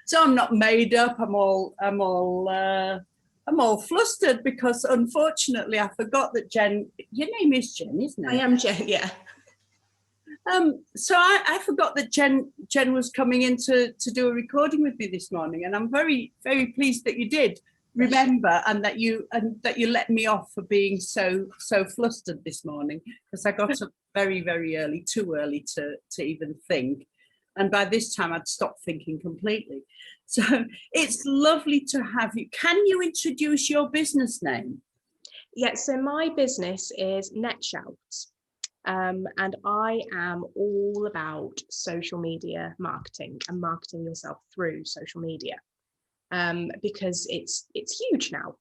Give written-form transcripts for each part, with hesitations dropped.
So I'm not made up. I'm all flustered because unfortunately I forgot that Jen. Your name is Jen, isn't it? I am Jen. Yeah. So I forgot that Jen was coming in to do a recording with me this morning, and I'm very, very pleased that you did remember and that you let me off for being so flustered this morning, because I got up very, very early, too early to even think, and by this time I'd stopped thinking completely. So it's lovely to have you. Can you introduce your business name? Yeah, so my business is NetShout. And I am all about social media marketing and marketing yourself through social media, because it's huge now.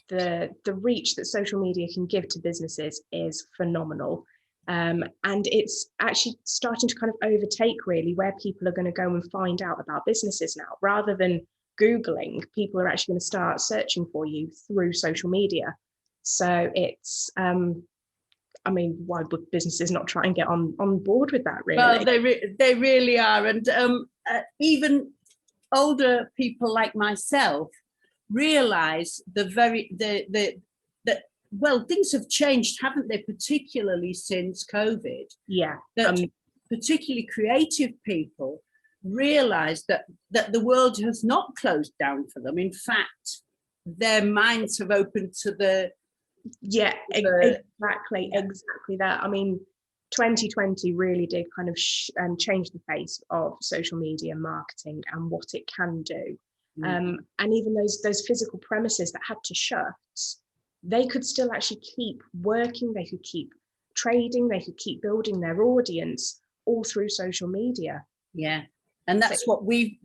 The reach that social media can give to businesses is phenomenal, and it's actually starting to kind of overtake really where people are going to go and find out about businesses now. Rather than Googling, people are actually going to start searching for you through social media. So it's I mean, why would businesses not try and get on board with that, really? Well, they really are. And even older people like myself realise that things have changed, haven't they? Particularly since COVID. Yeah. That particularly creative people realise that the world has not closed down for them. In fact, their minds have opened to the exactly that. I mean, 2020 really did kind of change the face of social media marketing and what it can do. And even those physical premises that had to shut, they could still actually keep working, they could keep trading, they could keep building their audience all through social media. Yeah. And that's what we've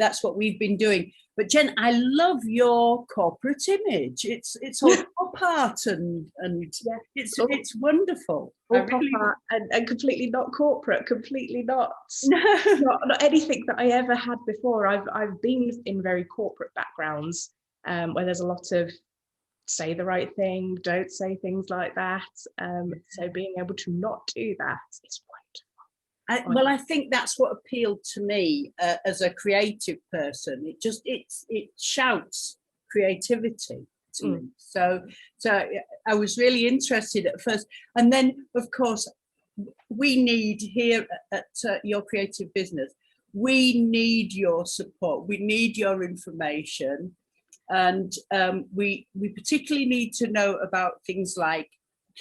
been doing. But Jen, I love your corporate image. It's all pop art and it's wonderful. All pop art and completely not corporate, completely not not anything that I ever had before. I've been in very corporate backgrounds, where there's a lot of say the right thing, don't say things like that. So being able to not do that is wonderful. Well, I think that's what appealed to me as a creative person. It shouts creativity to me. So I was really interested at first, and then of course we need here at your creative business. We need your support. We need your information, and we particularly need to know about things like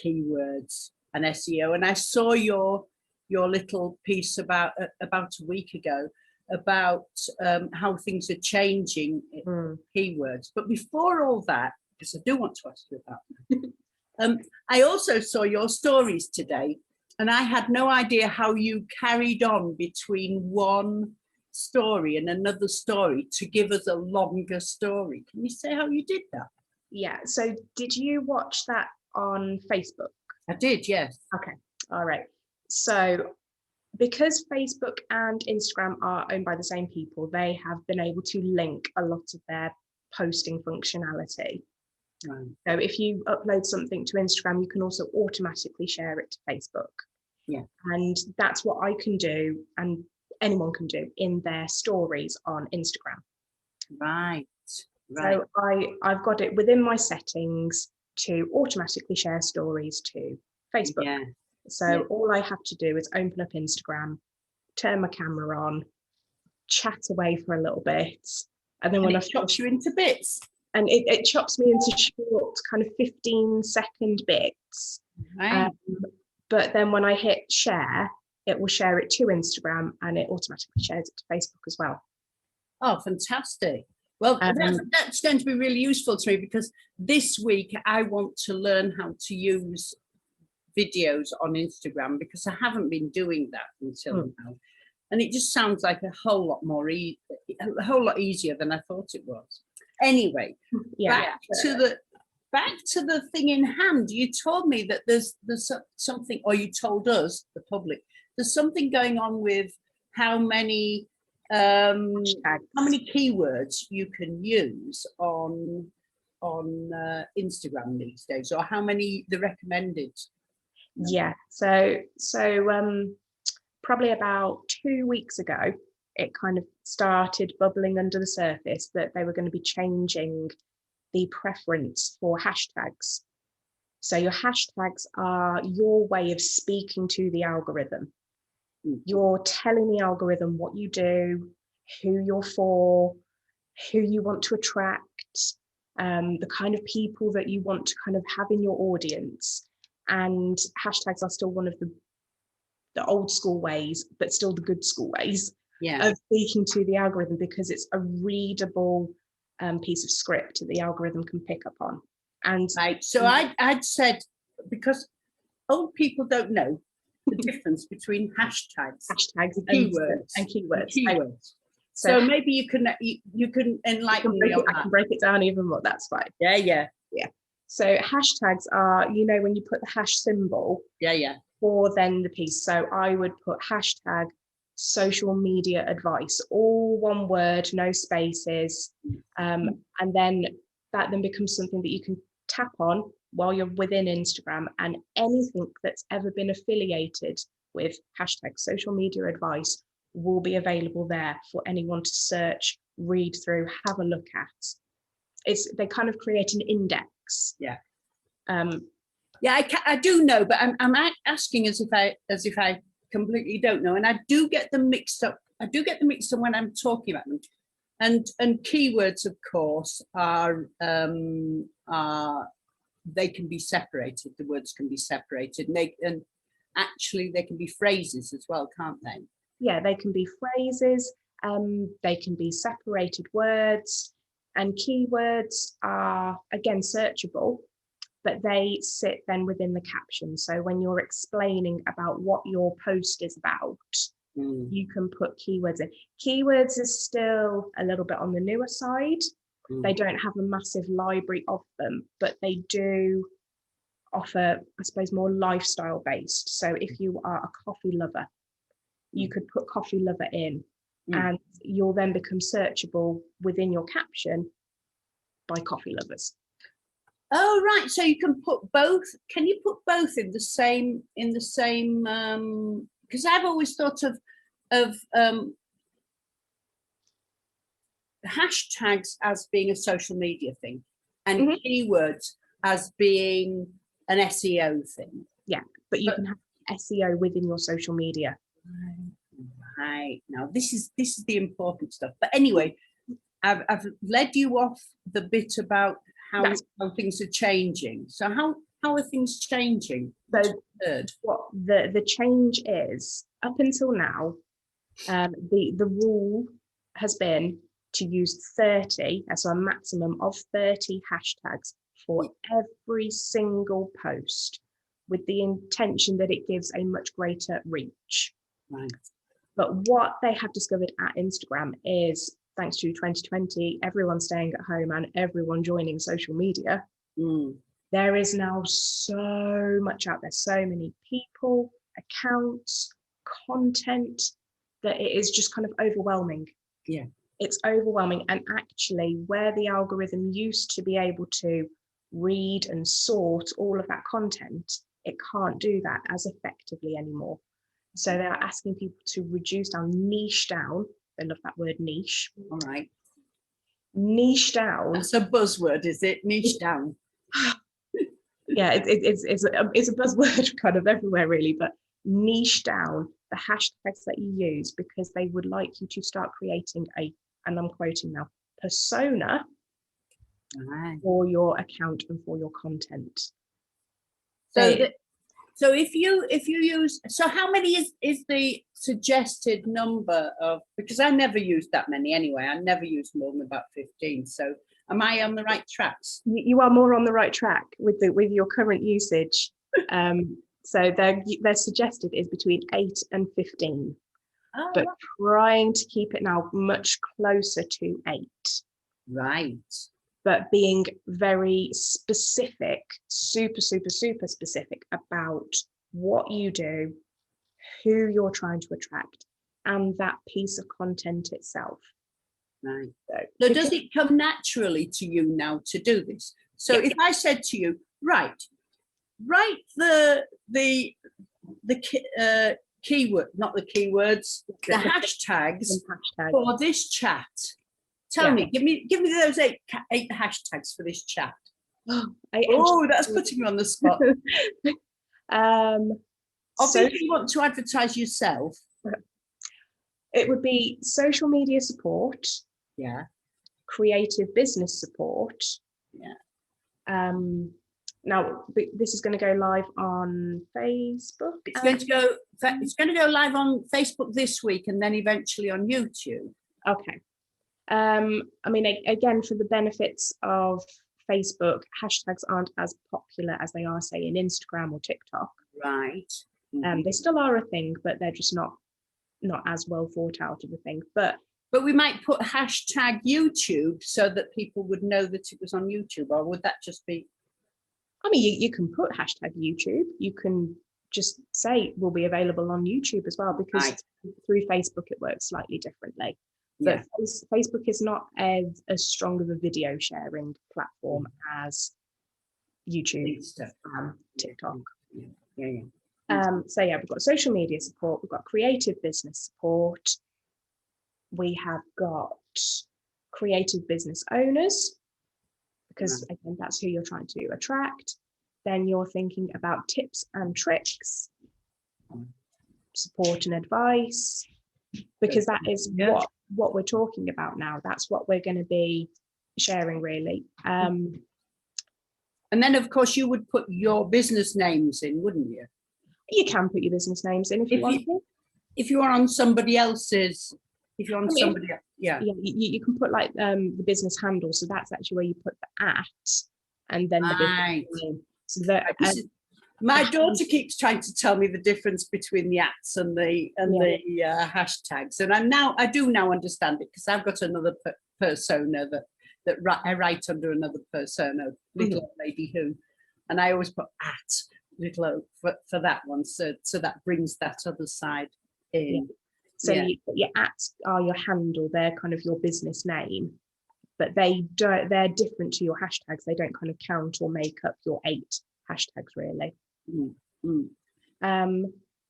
keywords and SEO. And I saw your little piece about a week ago about how things are changing in keywords. But before all that, because I do want to ask you about that, I also saw your stories today, and I had no idea how you carried on between one story and another story to give us a longer story. Can you say how you did that? Yeah, so did you watch that on Facebook? I did, yes. Okay, all right. So because Facebook and Instagram are owned by the same people, they have been able to link a lot of their posting functionality. Right. So if you upload something to Instagram, you can also automatically share it to Facebook. Yeah. And that's what I can do, and anyone can do in their stories on Instagram. Right. So I've got it within my settings to automatically share stories to Facebook. Yeah. So all I have to do is open up Instagram, turn my camera on, chat away for a little bit, and then when it chops you into bits. And it chops me into short kind of 15-second bits. Right. But then when I hit share, it will share it to Instagram, and it automatically shares it to Facebook as well. Oh, fantastic. Well, that's going to be really useful to me, because this week I want to learn how to use videos on Instagram, because I haven't been doing that until now, and it just sounds like a whole lot more a whole lot easier than I thought it was. Anyway, back to the thing in hand. You told me that there's something, or you told us, the public, there's something going on with how many keywords you can use on Instagram these days, or how many the recommended. Yeah, so probably about 2 weeks ago, it kind of started bubbling under the surface that they were going to be changing the preference for hashtags. So your hashtags are your way of speaking to the algorithm. You're telling the algorithm what you do, who you're for, who you want to attract, the kind of people that you want to kind of have in your audience. And hashtags are still one of the old school ways, but still the good school ways of speaking to the algorithm, because it's a readable piece of script that the algorithm can pick up on. And right, so I'd said, because old people don't know the difference between hashtags and keywords. So maybe you can enlighten me on that. I can break it down even more. That's fine. Yeah. So hashtags are, when you put the hash symbol. For then the piece. So I would put hashtag social media advice, all one word, no spaces, and then that then becomes something that you can tap on while you're within Instagram, and anything that's ever been affiliated with hashtag social media advice will be available there for anyone to search, read through, have a look at. They kind of create an index. I do know, but I'm asking as if I completely don't know, and I do get them mixed up. When I'm talking about them, and keywords, of course, are they can be separated. The words can be separated, and actually they can be phrases as well, can't they? Yeah, they can be phrases. They can be separated words, and keywords are again searchable, but they sit then within the caption. So when you're explaining about what your post is about, you can put keywords in. Keywords is still a little bit on the newer side. They don't have a massive library of them, but they do offer, I suppose, more lifestyle based. So if you are a coffee lover, you could put coffee lover in, and you'll then become searchable within your caption by coffee lovers. Oh, right. So you can put both. Can you put both in the same? Because I've always thought of hashtags as being a social media thing, and keywords as being an SEO thing. Yeah, but you can have SEO within your social media. Right. Now this is the important stuff. But anyway, I've led you off the bit about how things are changing. So how are things changing? So what the change is, up until now, the rule has been to use 30, so a maximum of 30 hashtags for every single post, with the intention that it gives a much greater reach. Right. But what they have discovered at Instagram is, thanks to 2020, everyone staying at home and everyone joining social media, there is now so much out there, so many people, accounts, content, that it is just kind of overwhelming. Yeah. It's overwhelming. And actually, where the algorithm used to be able to read and sort all of that content, it can't do that as effectively anymore. So they're asking people to reduce down, niche down. I love that word, niche. All right. Niche down. That's a buzzword, is it? Niche down. Yeah, it's a buzzword kind of everywhere, really. But niche down the hashtags that you use, because they would like you to start creating and I'm quoting now, persona for your account and for your content. So if you use, so how many is the suggested number of, because I never used that many anyway, I never used more than about 15. So am I on the right tracks? You are more on the right track with your current usage. So their suggested is between 8 and 15, but trying to keep it now much closer to 8. Right. But being very specific, super specific about what you do, who you're trying to attract, and that piece of content itself. Right. So does it come naturally to you now to do this? So if I said to you, write the not the keywords, the hashtags hashtag. for this chat. Tell me, give me those eight hashtags for this chat. Oh, that's putting me on the spot. Obviously, you want to advertise yourself. It would be social media support. Yeah. Creative business support. Yeah. Now this is going to go live on Facebook. It's going to go live on Facebook this week, and then eventually on YouTube. Okay. I mean, again, for the benefits of Facebook, hashtags aren't as popular as they are, say, in Instagram or TikTok. Right. They still are a thing, but they're just not as well thought out of a thing. But we might put hashtag YouTube so that people would know that it was on YouTube, or would that just be? I mean, you can put hashtag YouTube. You can just say it will be available on YouTube as well, because through Facebook it works slightly differently. But Facebook is not as strong of a video sharing platform as YouTube and TikTok. So we've got social media support, we've got creative business support, we have got creative business owners, because again, that's who you're trying to attract. Then you're thinking about tips and tricks, support and advice, because that is what we're talking about now. That's what we're going to be sharing, really. And then, of course, you would put your business names in, wouldn't you? You can put your business names in if you want to. If you're on somebody else's, you can put like the business handle. So that's actually where you put the @, and then the business name. So that, my daughter keeps trying to tell me the difference between the @ and the hashtags, and I do now understand it, because I've got another persona that I write under another persona, little old lady who, and I always put @ little o for that one, so that brings that other side in. So your @ are your handle, they're kind of your business name, but they're different to your hashtags. They don't kind of count or make up your 8 hashtags, really.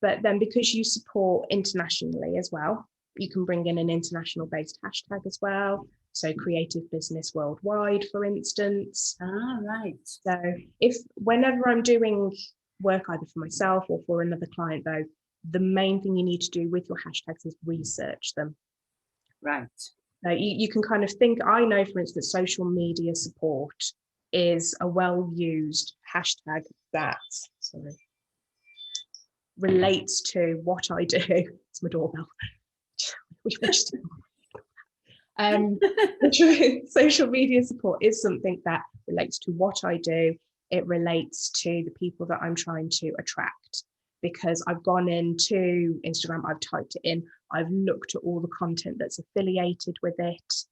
But then, because you support internationally as well, you can bring in an international based hashtag as well. So creative business worldwide, for instance. Right. So whenever I'm doing work either for myself or for another client, though, the main thing you need to do with your hashtags is research them. Right. So you can kind of think, I know, for instance, social media support is a well-used hashtag that relates to what I do. It's my doorbell. Social media support is something that relates to what I do. It relates to the people that I'm trying to attract, because I've gone into Instagram, I've typed it in, I've looked at all the content that's affiliated with it.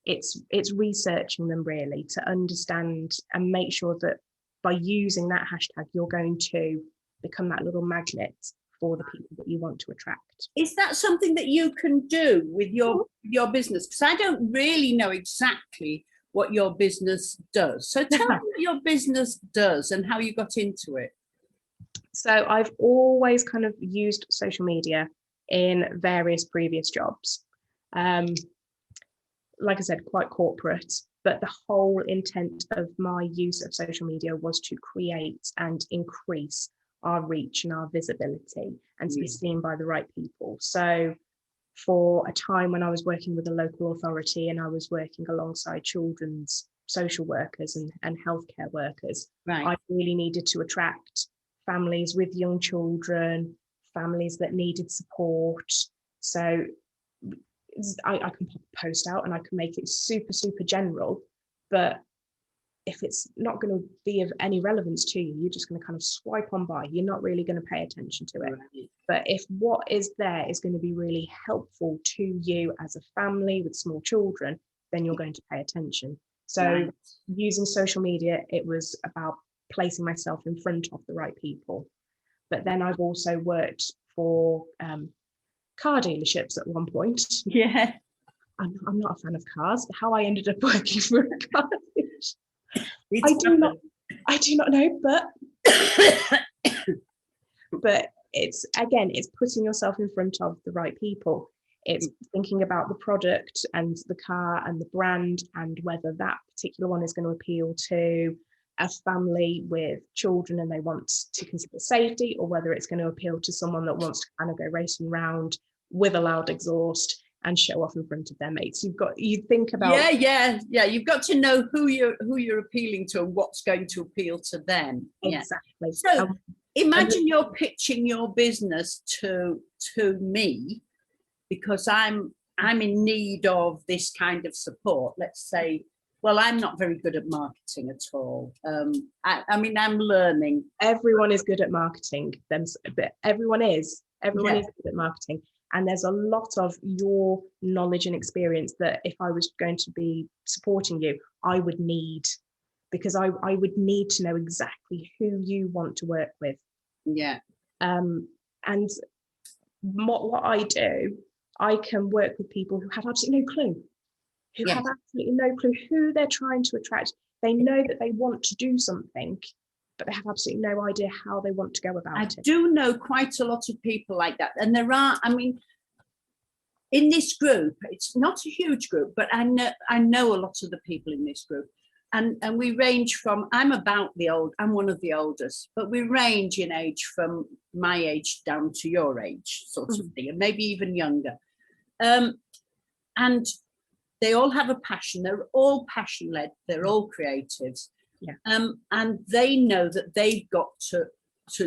It's researching them, really, to understand and make sure that by using that hashtag, you're going to become that little magnet for the people that you want to attract. Is that something that you can do with your business? Because I don't really know exactly what your business does. So tell me what your business does and how you got into it. So I've always kind of used social media in various previous jobs. Like I said, quite corporate, but the whole intent of my use of social media was to create and increase our reach and our visibility, and to be seen by the right people. So for a time when I was working with a local authority and I was working alongside children's social workers and healthcare workers, I really needed to attract families with young children, families that needed support. So I can pop a post out and I can make it super, super general, but if it's not going to be of any relevance to you, you're just going to kind of swipe on by. You're not really going to pay attention to it. Right. But if what is there is going to be really helpful to you as a family with small children, then you're going to pay attention. So using social media, it was about placing myself in front of the right people. But then I've also worked for car dealerships at one point. Yeah. I'm not a fan of cars. How I ended up working for a car dealership, I do not know, but it's putting yourself in front of the right people. It's thinking about the product and the car and the brand, and whether that particular one is going to appeal to a family with children and they want to consider safety, or whether it's going to appeal to someone that wants to kind of go racing around with a loud exhaust and show off in front of their mates. You think about you've got to know who you're appealing to and what's going to appeal to them. Exactly. So imagine you're pitching your business to me, because I'm in need of this kind of support. Let's say, well, I'm not very good at marketing at all. I mean, I'm learning. Everyone is good at marketing, but everyone is good at marketing. And there's a lot of your knowledge and experience that if I was going to be supporting you, I would need, because I would need to know exactly who you want to work with. Yeah. And what I do, I can work with people who have absolutely no clue, have absolutely no clue who they're trying to attract. They know that they want to do something, but they have absolutely no idea how they want to go about it. I do know quite a lot of people like that. And there are, I mean, in this group, it's not a huge group, but I know a lot of the people in this group. And we range from, I'm one of the oldest, but we range in age from my age down to your age, sort of thing, and maybe even younger. And they all have a passion. They're all passion-led. They're all creatives. Yeah. And they know that they've got to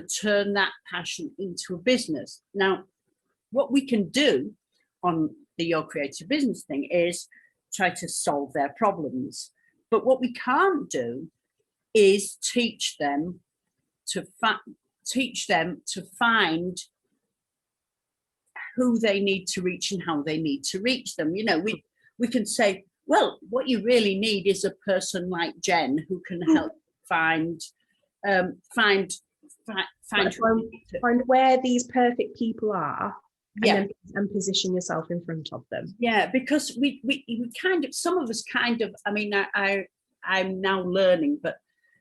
turn that passion into a business. Now, what we can do on the Your Creative Business thing is try to solve their problems. But what we can't do is teach them to find who they need to reach and how they need to reach them. You know, we can say, well, what you really need is a person like Jenn who can help find where these perfect people are, and position yourself in front of them. Yeah, because we kind of, some of us kind of, I mean, I'm now learning, but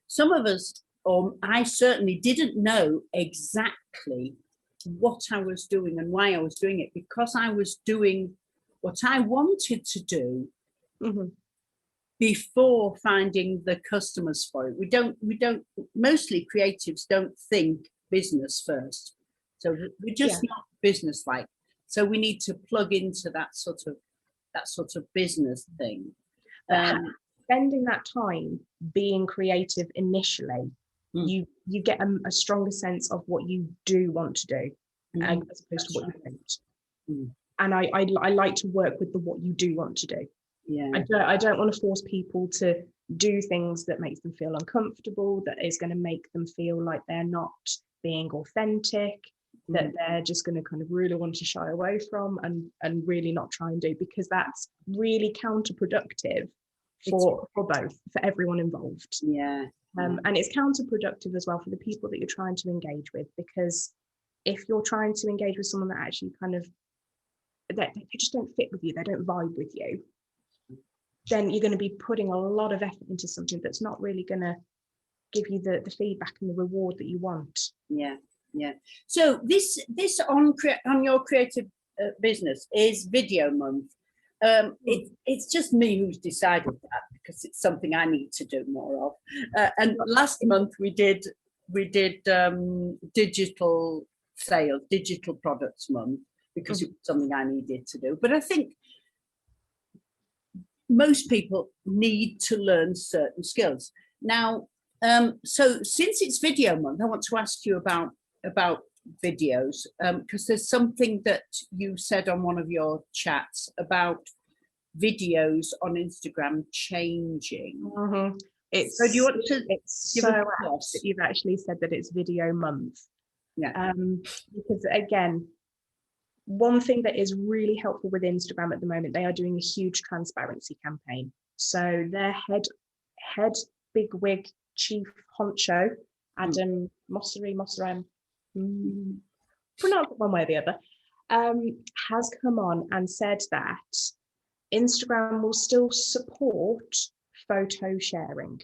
some of us, or I certainly didn't know exactly what I was doing and why I was doing it, because I was doing what I wanted to do before finding the customers for it. We don't, mostly creatives don't think business first. So we're just not business-like. So we need to plug into that sort of business thing. Spending that time being creative initially, you get a stronger sense of what you do want to do, as opposed to what you don't. And I like to work with what you do want to do. Yeah. I don't want to force people to do things that makes them feel uncomfortable, that is going to make them feel like they're not being authentic, that they're just going to kind of really want to shy away from and really not try and do, because that's really counterproductive for everyone involved. And it's counterproductive as well for the people that you're trying to engage with, because if you're trying to engage with someone that actually kind of they just don't fit with you, they don't vibe with you, then you're going to be putting a lot of effort into something that's not really going to give you the feedback and the reward that you want. So this on Your Creative Business is Video Month. It's just me who's decided that, because it's something I need to do more of. And last month we did digital sales, digital products month, because it was something I needed to do. But I think most people need to learn certain skills. Now, so since it's Video Month, I want to ask you about videos, because there's something that you said on one of your chats about videos on Instagram changing. So do you want to give so apt that you've actually said that it's Video Month? Because again, one thing that is really helpful with Instagram at the moment, they are doing a huge transparency campaign. So their head big wig chief honcho, Adam Mosseri, pronounce it one way or the other, has come on and said that Instagram will still support photo sharing.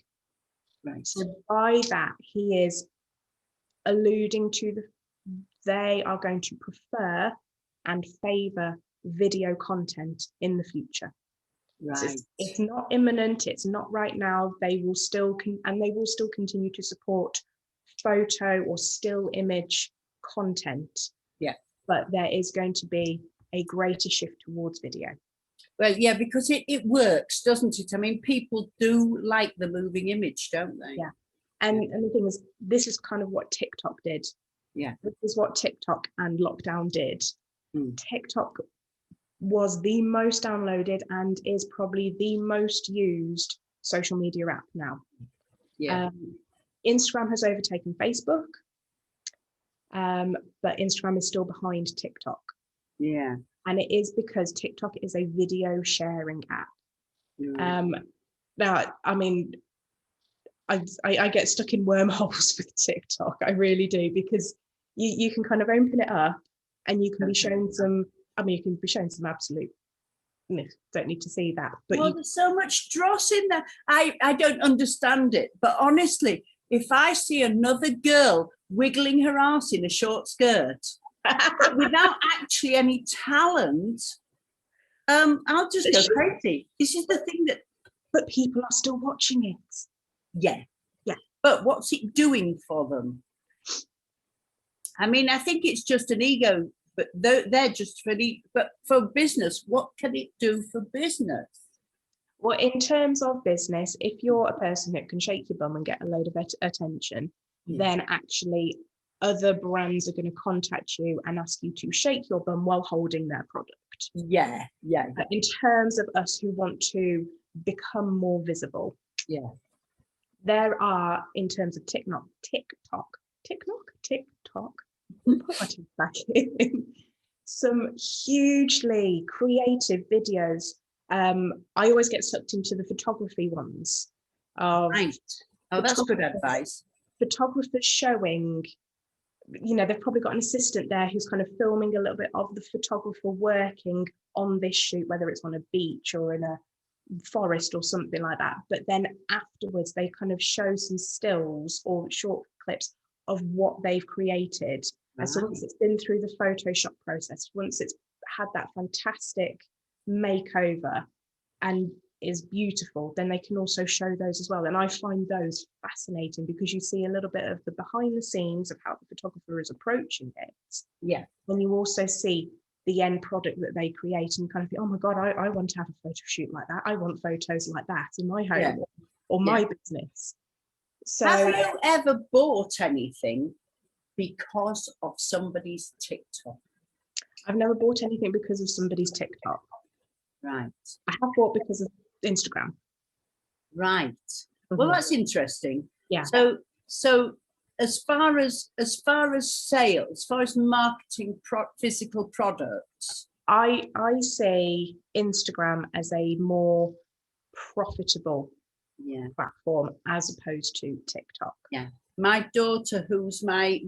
Right. So by that, he is alluding to they are going to prefer and favor video content in the future. So Right. it's not imminent, it's not right now. They will still continue to support photo or still image content. Yeah. But there is going to be a greater shift towards video. Well, yeah, because it works, doesn't it? I mean, people do like the moving image, don't they? Yeah. And the thing is, this is kind of what TikTok did. Yeah. This is what TikTok and lockdown did. Mm. TikTok was the most downloaded and is probably the most used social media app now. Yeah. Instagram has overtaken Facebook, but Instagram is still behind TikTok. Yeah. And it is because TikTok is a video sharing app. Mm. Now, I mean, I get stuck in wormholes with TikTok. I really do, because you can kind of open it up and you can be shown some, you can be shown some absolute, don't need to see that. But well, there's so much dross in there. I don't understand it. But honestly, if I see another girl wiggling her ass in a short skirt without actually any talent, I'll just go crazy. This is the thing that... But people are still watching it. Yeah. Yeah. But what's it doing for them? I mean, I think it's just an ego, but they're just for but for business, what can it do for business? Well, in terms of business, if you're a person that can shake your bum and get a load of attention, then actually other brands are going to contact you and ask you to shake your bum while holding their product. Yeah, yeah. But in terms of us who want to become more visible, there are, in terms of TikTok, put my teeth back in, some hugely creative videos. I always get sucked into the photography ones. Right. Oh, that's good advice. Photographers showing, they've probably got an assistant there who's kind of filming a little bit of the photographer working on this shoot, whether it's on a beach or in a forest or something like that. But then afterwards, they kind of show some stills or short clips of what they've created. And so once it's been through the Photoshop process, once it's had that fantastic makeover and is beautiful, then they can also show those as well. And I find those fascinating because you see a little bit of the behind the scenes of how the photographer is approaching it. Yeah. And you also see the end product that they create and kind of think, oh my God, I want to have a photo shoot like that. I want photos like that in my home or my business. So have you ever bought anything because of somebody's TikTok? I've never bought anything because of somebody's TikTok. Right. I have bought because of Instagram. Right. Mm-hmm. Well, that's interesting. Yeah. So as far as sales, as far as marketing physical products, I see Instagram as a more profitable platform as opposed to TikTok. Yeah. My daughter, who's my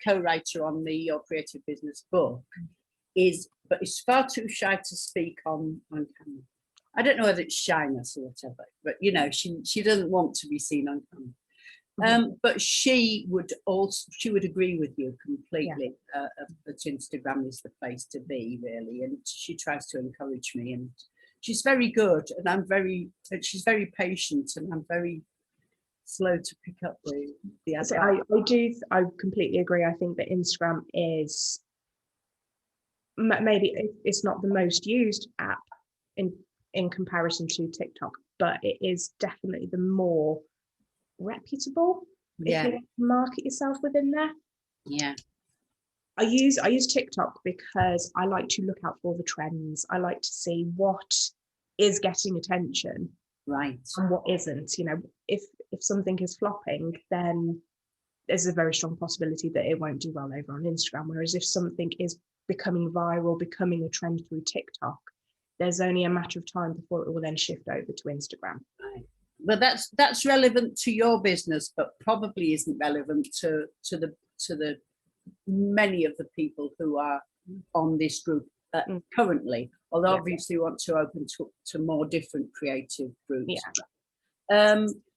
co-writer on the Your Creative Business book, is far too shy to speak on camera. I don't know whether it's shyness or whatever, but she doesn't want to be seen on camera. But she would agree with you completely that Instagram is the place to be, really, and she tries to encourage me, and she's very good, and she's very patient, and I'm very slow to pick up the advice. So I completely agree. I think that Instagram is maybe it's not the most used app in comparison to TikTok, but it is definitely the more reputable if you market yourself within there. I use TikTok because I like to look out for the trends. I like to see what is getting attention, right, and what isn't. If something is flopping, then there's a very strong possibility that it won't do well over on Instagram. Whereas if something is becoming viral, becoming a trend through TikTok, there's only a matter of time before it will then shift over to Instagram. Right. Well, that's relevant to your business, but probably isn't relevant to the many of the people who are on this group currently. Although obviously we want to open to more different creative groups.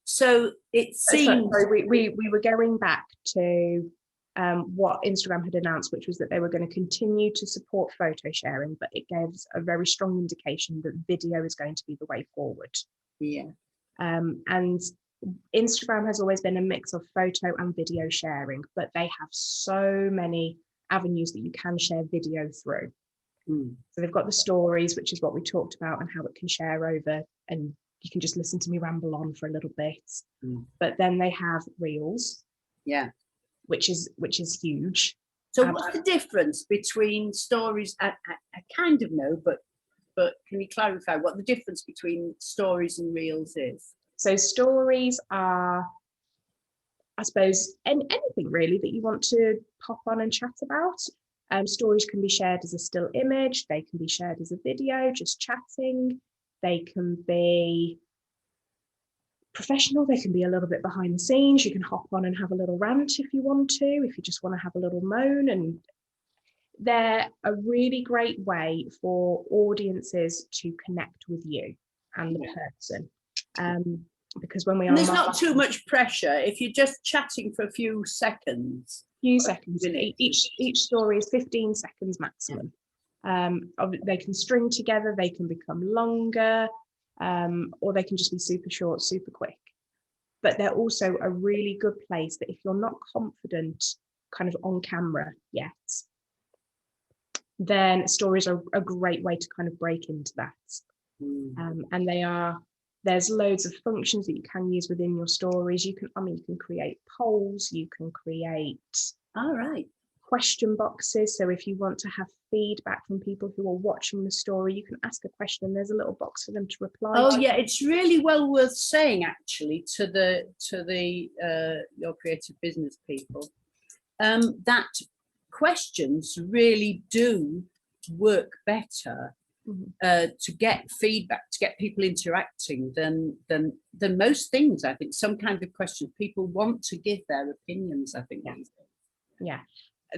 So it seems we were going back to what Instagram had announced, which was that they were going to continue to support photo sharing, but it gives a very strong indication that video is going to be the way forward. Yeah. And Instagram has always been a mix of photo and video sharing, but they have so many avenues that you can share video through. So they've got the stories, which is what we talked about, and how it can share over, and you can just listen to me ramble on for a little bit. But then they have reels, which is huge. So what's the difference between stories? I kind of know, but can you clarify what the difference between stories and reels is? So stories are, I suppose, anything really that you want to pop on and chat about. Stories can be shared as a still image. They can be shared as a video, just chatting. They can be professional. They can be a little bit behind the scenes. You can hop on and have a little rant if you want to, if you just want to have a little moan. And they're a really great way for audiences to connect with you and the person. Because when we are, and there's not too much pressure if you're just chatting for a few seconds. Each story is 15 seconds maximum. They can string together, they can become longer, or they can just be super short, super quick. But they're also a really good place that if you're not confident kind of on camera yet, then stories are a great way to kind of break into that. And there's loads of functions that you can use within your stories. You can create polls, you can create question boxes. So if you want to have feedback from people who are watching the story, you can ask a question. There's a little box for them to reply to. Yeah, it's really well worth saying actually to the your creative business people that questions really do work better to get feedback, to get people interacting than most things. I think some kind of questions, people want to give their opinions, I think. Yeah,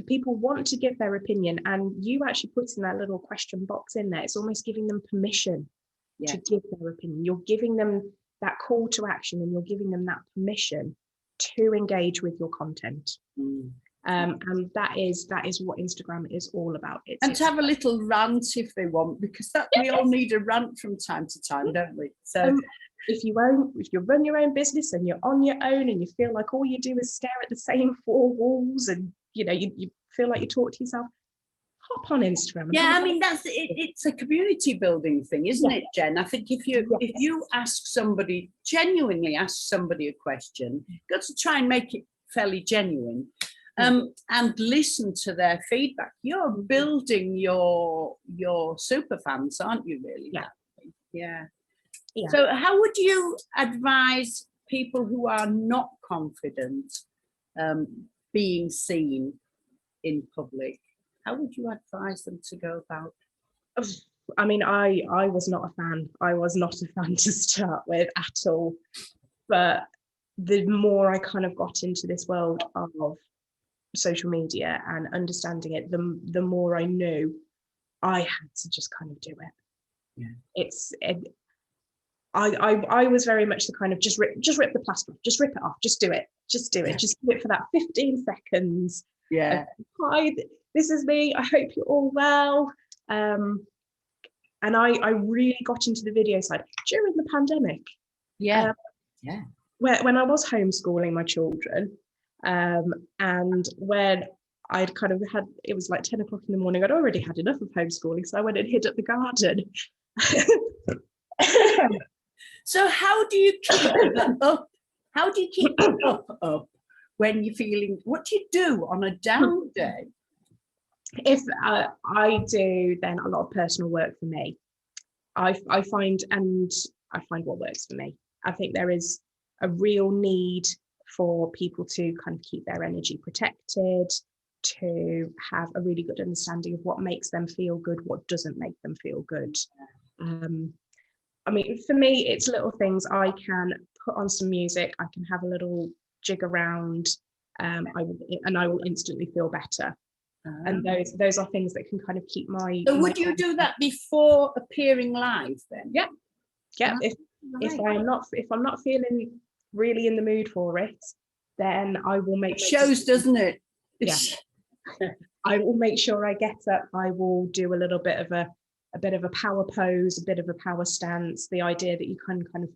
people want to give their opinion, and you actually putting that little question box in there, it's almost giving them permission to give their opinion. You're giving them that call to action, and you're giving them that permission to engage with your content. And that is what Instagram is all about. And to have a little rant if they want, because we all need a rant from time to time, don't we? So if you run your own business and you're on your own and you feel like all you do is stare at the same four walls, and you feel like you talk to yourself, hop on Instagram. I mean, that's it. It's a community building thing, isn't it, Jen? I think if you genuinely ask somebody a question, you've got to try and make it fairly genuine. And listen to their feedback. You're building your super fans, aren't you, really? Yeah. So how would you advise people who are not confident being seen in public? How would you advise them to go about? I mean, I was not a fan. I was not a fan to start with at all. But the more I kind of got into this world of social media and understanding it, the more I knew I had to just kind of do it. I was very much the kind of just rip the plaster off, just rip it off, just do it, just do it for that 15 seconds. Hi, this is me, I hope you're all well. And I really got into the video side during the pandemic. When I was homeschooling my children, and when I'd kind of had, it was like 10 o'clock in the morning, I'd already had enough of homeschooling, so I went and hid at the garden. So how do you keep up? How do you keep up when you're feeling, what do you do on a down day? If I do then a lot of personal work for me. I find what works for me. I think there is a real need for people to kind of keep their energy protected, to have a really good understanding of what makes them feel good, what doesn't make them feel good. I mean, for me, it's little things. I can put on some music, I can have a little jig around, I will instantly feel better. And those are things that can kind of keep my. So would you do that before appearing live then? Yeah. If I'm not feeling really in the mood for it, then I will make shows, doesn't it? Yeah. I will make sure I get up. I will do a little bit of a bit of a power pose, a bit of a power stance. The idea that you can kind of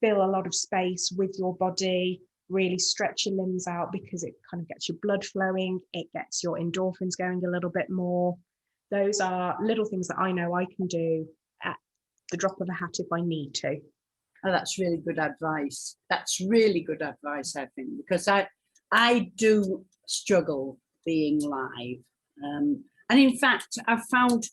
fill a lot of space with your body, really stretch your limbs out, because it kind of gets your blood flowing. It gets your endorphins going a little bit more. Those are little things that I know I can do at the drop of a hat if I need to. Oh, that's really good advice. That's really good advice, I think, because I do struggle being live. And in fact, I've found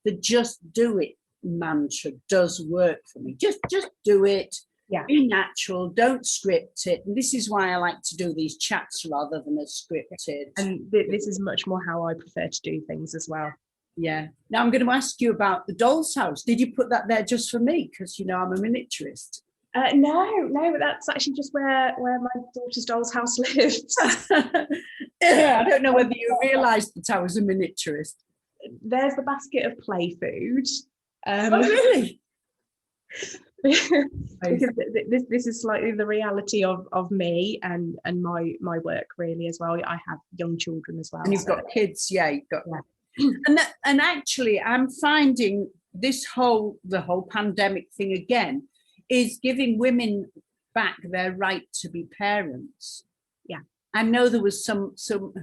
the just do it mantra does work for me. Just do it. Yeah. Be natural. Don't script it. And this is why I like to do these chats rather than a scripted. And this is much more how I prefer to do things as well. Yeah. Now I'm going to ask you about the doll's house. Did you put that there just for me? Because, you know, I'm a miniaturist. No, that's actually just where my daughter's doll's house lives. I don't know whether you realised that I was a miniaturist. There's the basket of play food. Oh, really? Because this is slightly the reality of me and my work really as well. I have young children as well. And you've got kids, yeah, you've got. Yeah. And actually, I'm finding the whole pandemic thing again is giving women back their right to be parents. Yeah. I know there was some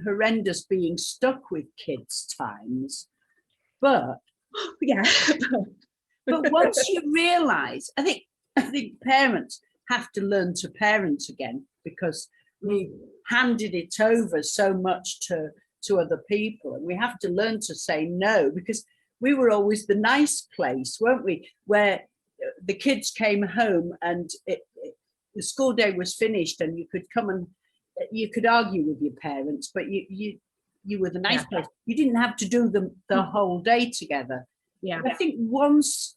horrendous being stuck with kids times, but yeah. But once you realise, I think parents have to learn to parent again, because we handed it over so much to other people, and we have to learn to say no, because we were always the nice place, weren't we? Where the kids came home and the school day was finished, and you could come and you could argue with your parents, but you were the nice place. You didn't have to do the whole day together. Yeah. I think once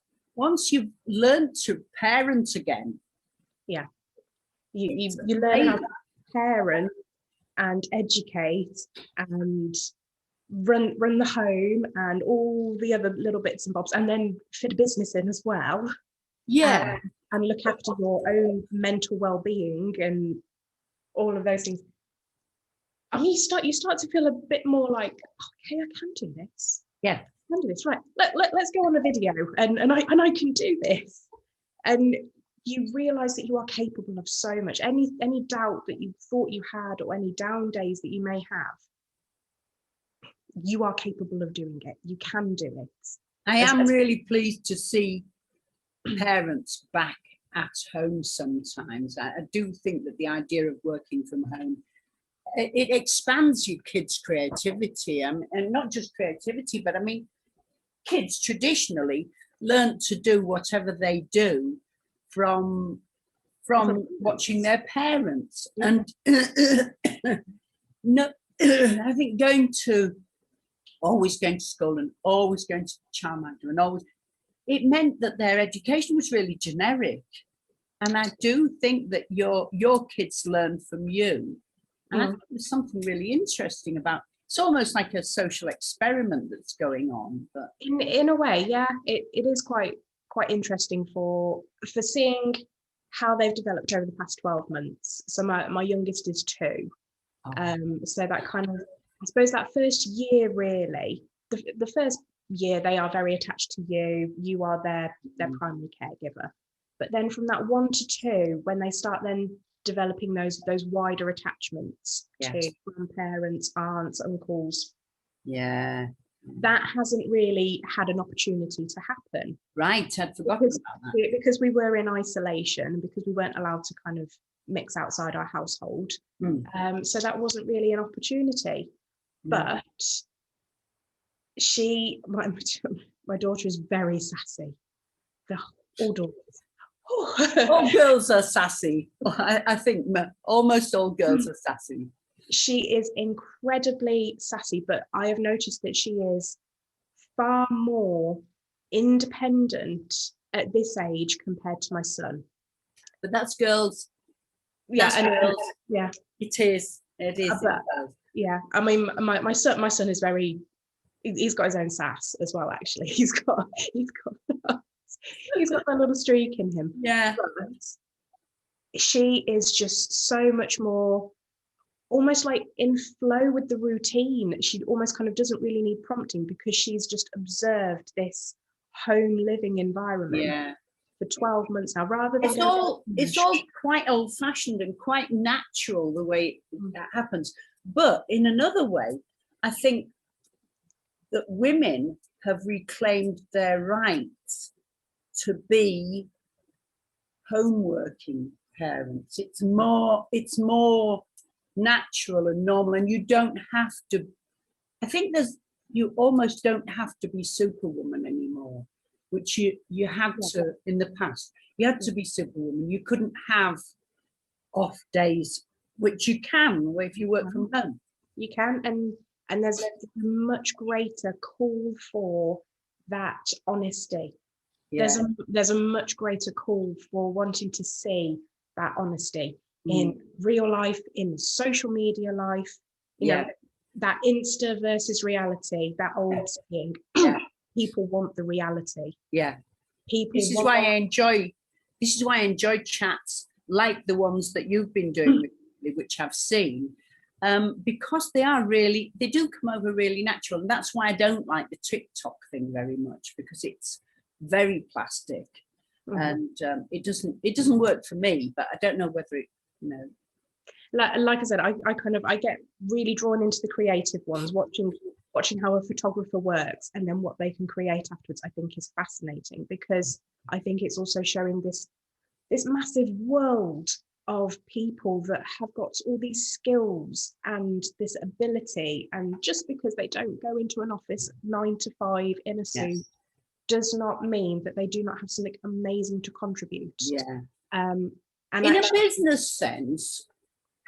you've learned to parent again, you learn how to parent and educate and run the home and all the other little bits and bobs, and then fit a business in as well. Yeah. And look after your own mental well-being and all of those things. And you start to feel a bit more like, okay, I can do this. Yeah. Can do this, right? Let's go on a video and I can do this. And you realize that you are capable of so much. Any doubt that you thought you had, or any down days that you may have, you are capable of doing it. You can do it. I am really pleased to see parents back at home sometimes. I do think that the idea of working from home, it expands your kids' creativity, and not just creativity, but I mean, kids traditionally learn to do whatever they do from watching their parents. And no, I think always going to school and always going to childminder and always, it meant that their education was really generic. And I do think that your kids learn from you. And I think there's something really interesting about, it's almost like a social experiment that's going on. But in a way, yeah, it is quite interesting for seeing how they've developed over the past 12 months. So my youngest is 2. So that kind of, I suppose that first year really, the first year they are very attached to you. You are their primary caregiver. But then from that 1 to 2, when they start then developing those wider attachments to grandparents, aunts, uncles. Yeah. That hasn't really had an opportunity to happen. Right, I'd forgotten about that. Because we were in isolation, because we weren't allowed to kind of mix outside our household. So that wasn't really an opportunity. But my daughter is very sassy. All daughters. All girls are sassy. I think almost all girls are sassy. She is incredibly sassy, but I have noticed that she is far more independent at this age compared to my son. But that's girls. Yeah, girls. Yeah, it is. Yeah, I mean, my son is very. He's got his own sass as well. Actually, he's got that little streak in him. Yeah. But she is just so much more almost like in flow with the routine. She almost kind of doesn't really need prompting because she's just observed this home living environment Yeah. for 12 months now, rather than it's all quite old-fashioned and quite natural the way that happens. But in another way, I think that women have reclaimed their rights to be home working parents. It's more natural and normal, and you don't have to, I think you almost don't have to be Superwoman anymore, which you had to in the past. You had to be Superwoman. You couldn't have off days, which you can if you work from home. You can, and there's a much greater call for that honesty. Yeah. There's a much greater call for wanting to see that honesty in real life, in social media life, you know, that Insta versus reality, that old saying. People want the reality. Yeah. This is why I enjoy chats like the ones that you've been doing with me, which I've seen, because they do come over really natural. And that's why I don't like the TikTok thing very much, because it's very plastic. And it doesn't work for me, but I don't know whether it, you know. Like I said, I get really drawn into the creative ones, watching how a photographer works and then what they can create afterwards. I think is fascinating, because I think it's also showing this massive world of people that have got all these skills and this ability, and just because they don't go into an office 9 to 5 in a suit does not mean that they do not have something amazing to contribute. And in a business sense,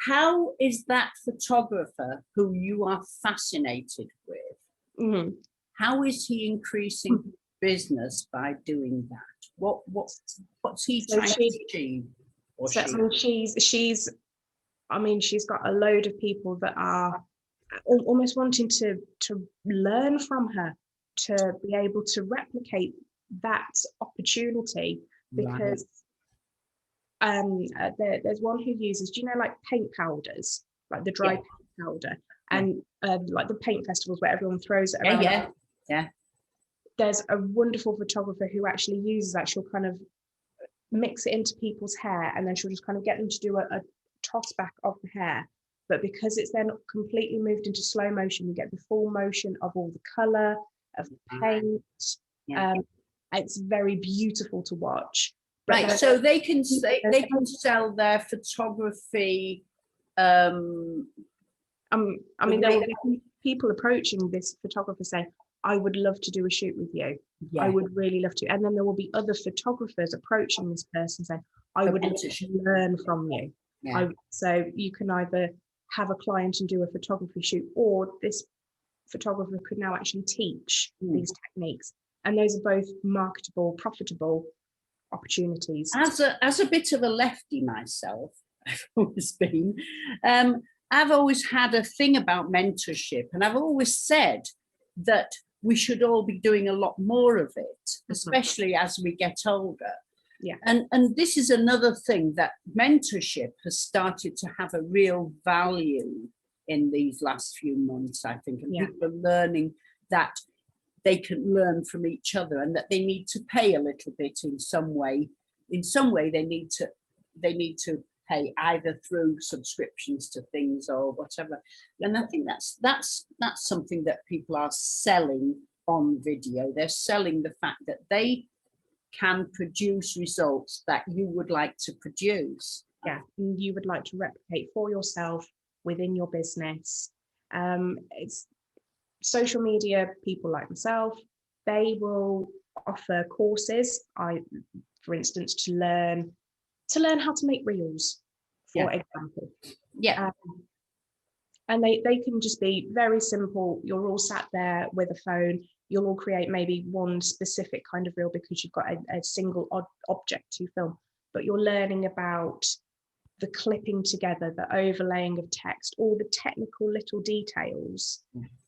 how is that photographer who you are fascinated with, how is he increasing business by doing that? What's he trying to achieve? She's got a load of people that are almost wanting to learn from her, to be able to replicate that opportunity, because there's one who uses, do you know, like paint powders, like the dry paint powder, and like the paint festivals where everyone throws it around. There's a wonderful photographer who actually uses that. She'll kind of mix it into people's hair, and then she'll just kind of get them to do a toss back of the hair. But because it's then completely moved into slow motion, you get the full motion of all the color of the paint. It's very beautiful to watch. Right, so they can sell their photography. People approaching this photographer saying, I would love to do a shoot with you. I would really love to. And then there will be other photographers approaching this person saying, I would love to learn from you. So you can either have a client and do a photography shoot, or this photographer could now actually teach these techniques. And those are both marketable, profitable opportunities. As a bit of a lefty myself, I've always been, I've always had a thing about mentorship, and I've always said that we should all be doing a lot more of it, especially as we get older. And this is another thing, that mentorship has started to have a real value in these last few months, I think, and people are learning that they can learn from each other, and that they need to pay a little bit in some way. In some way, they need to pay, either through subscriptions to things or whatever. And I think that's something that people are selling on video. They're selling the fact that they can produce results that you would like to produce. You would like to replicate for yourself within your business. It's social media people like myself, they will offer courses, for instance, to learn how to make reels, for example. And they can just be very simple. You're all sat there with a phone, you'll all create maybe one specific kind of reel because you've got a single object to film, but you're learning about the clipping together, the overlaying of text, all the technical little details.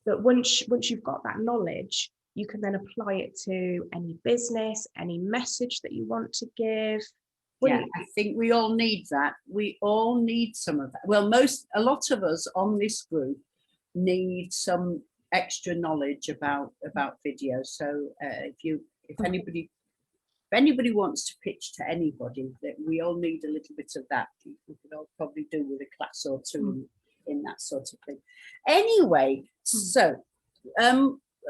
But once you've got that knowledge, you can then apply it to any business, any message that you want to give. Yeah, I think we all need that. We all need some of that. Well, a lot of us on this group need some extra knowledge about video. So if anybody wants to pitch to anybody, that we all need a little bit of that. We could all probably do with a class or two in that sort of thing. Anyway, so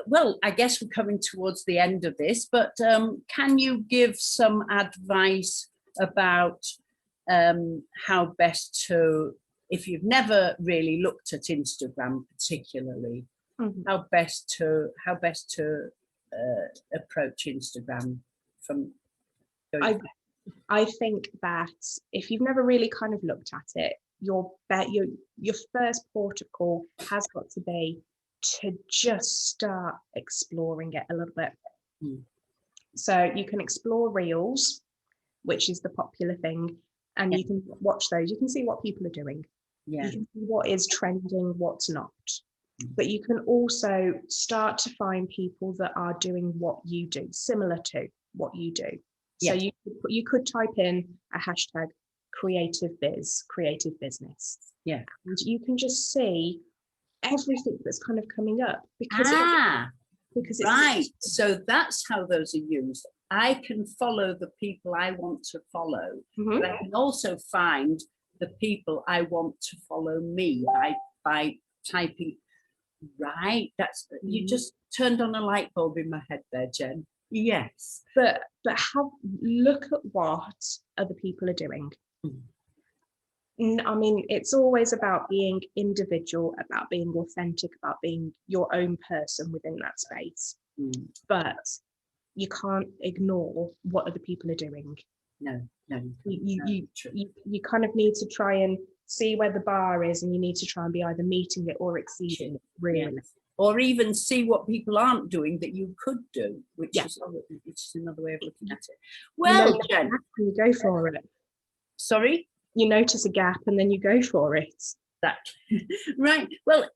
well, I guess we're coming towards the end of this, but can you give some advice about how best to, if you've never really looked at Instagram particularly, how best to approach Instagram from I think that if you've never really kind of looked at it, your first port of call has got to be to just start exploring it a little bit. So you can explore Reels, which is the popular thing, and you can watch those. You can see what people are doing. You can see what is trending, what's not. But you can also start to find people that are doing what you do, similar to what you do. So you could type in a hashtag creative business. And you can just see everything that's kind of coming up because it's right. So that's how those are used. I can follow the people I want to follow, but I can also find the people I want to follow me by typing. Right, that's you just turned on a light bulb in my head there, Jen. Yes, but look at what other people are doing. I mean, it's always about being individual, about being authentic, about being your own person within that space. But you can't ignore what other people are doing. No. You kind of need to try and see where the bar is, and you need to try and be either meeting it or exceeding it, really. Or even see what people aren't doing that you could do, which is another way of looking at it. Well, Jen, you go for it. Sorry? You notice a gap and then you go for it. Right. Well,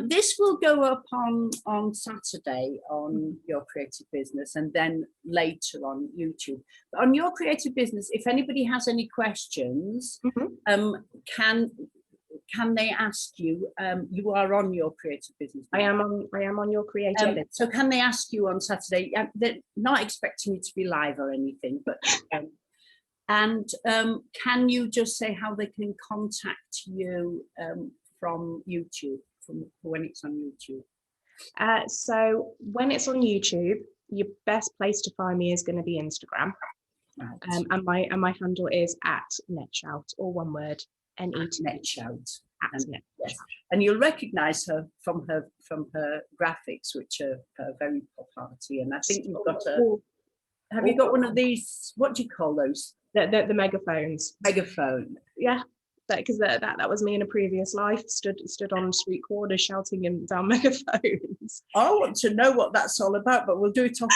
this will go up on Saturday on Your Creative Business, and then later on YouTube. But on Your Creative Business, if anybody has any questions, can they ask you? You are on Your Creative Business. I am on Your Creative Business. So can they ask you on Saturday? They're not expecting you to be live or anything, but can you just say how they can contact you from YouTube? From when it's on YouTube? So when it's on YouTube, your best place to find me is going to be Instagram. Right. And my handle is @netshout, all one word, netshout. And you'll recognise her from her graphics, which are very pop arty. And I think you've got have you got one of these? What do you call those? The megaphones. Megaphone. Yeah. Because that was me in a previous life, stood on street corners shouting in down megaphones. I want to know what that's all about, but we'll do it off.